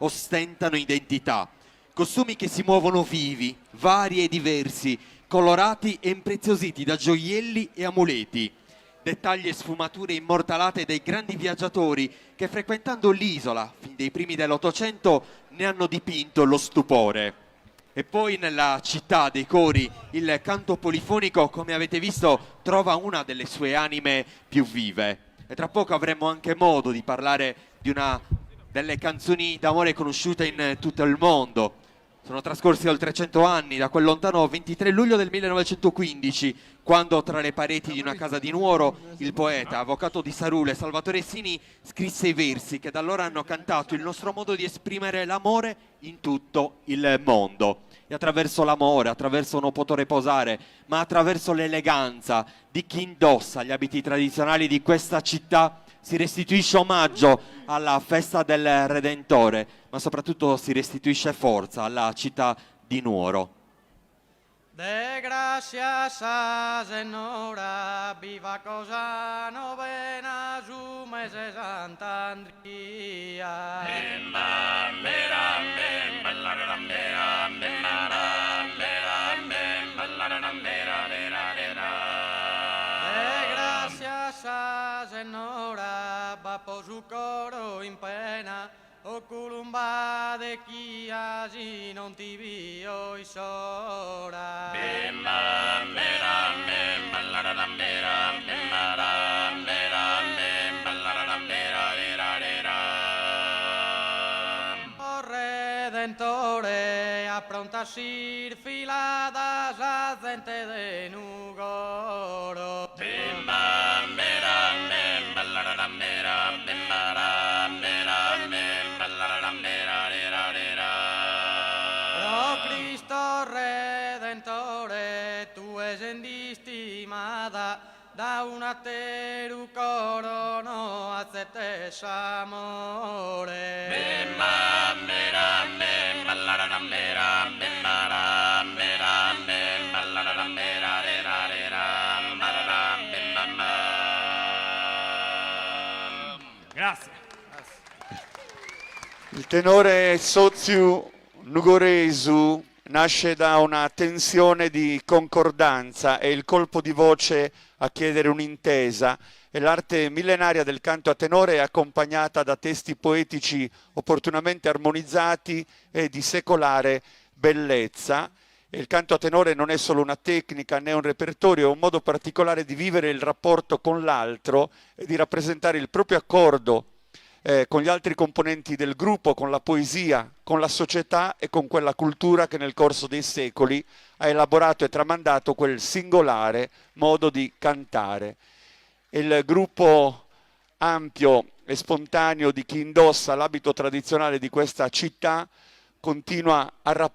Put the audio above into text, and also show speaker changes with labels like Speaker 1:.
Speaker 1: ostentano identità. Costumi che si muovono vivi, vari e diversi, colorati e impreziositi da gioielli e amuleti. Dettagli e sfumature immortalate dai grandi viaggiatori che frequentando l'isola fin dai primi dell'Ottocento ne hanno dipinto lo stupore. E poi nella città dei cori il canto polifonico, come avete visto, trova una delle sue anime più vive. E tra poco avremo anche modo di parlare di una delle canzoni d'amore conosciute in tutto il mondo. Sono trascorsi oltre 100 anni da quel lontano 23 luglio del 1915, quando tra le pareti di una casa di Nuoro il poeta, avvocato di Sarule, Salvatore Sini, scrisse i versi che da allora hanno cantato il nostro modo di esprimere l'amore in tutto il mondo. E attraverso l'amore, attraverso non poter riposare, ma attraverso l'eleganza di chi indossa gli abiti tradizionali di questa città, si restituisce omaggio alla festa del Redentore, ma soprattutto si restituisce forza alla città di Nuoro.
Speaker 2: De gracias a Senora, viva cosa novena, su mese Sant'Andria. De gracias a Senora, va por su coro in pena, o culumba de chi allí non ti vio i sora. O Redentore, appronta sir filadas a gente de Nugoro. Pro Cristo Redentore, tu es endistimada, da una teru corono acetes amore.
Speaker 3: Grazie.
Speaker 4: Il tenore Soziu Nugoresu nasce da una tensione di concordanza, è il colpo di voce a chiedere un'intesa e l'arte millenaria del canto a tenore è accompagnata da testi poetici opportunamente armonizzati e di secolare bellezza. E il canto a tenore non è solo una tecnica né un repertorio, è un modo particolare di vivere il rapporto con l'altro e di rappresentare il proprio accordo con gli altri componenti del gruppo, con la poesia, con la società e con quella cultura che nel corso dei secoli ha elaborato e tramandato quel singolare modo di cantare. Il gruppo ampio e spontaneo di chi indossa l'abito tradizionale di questa città continua a rappresentare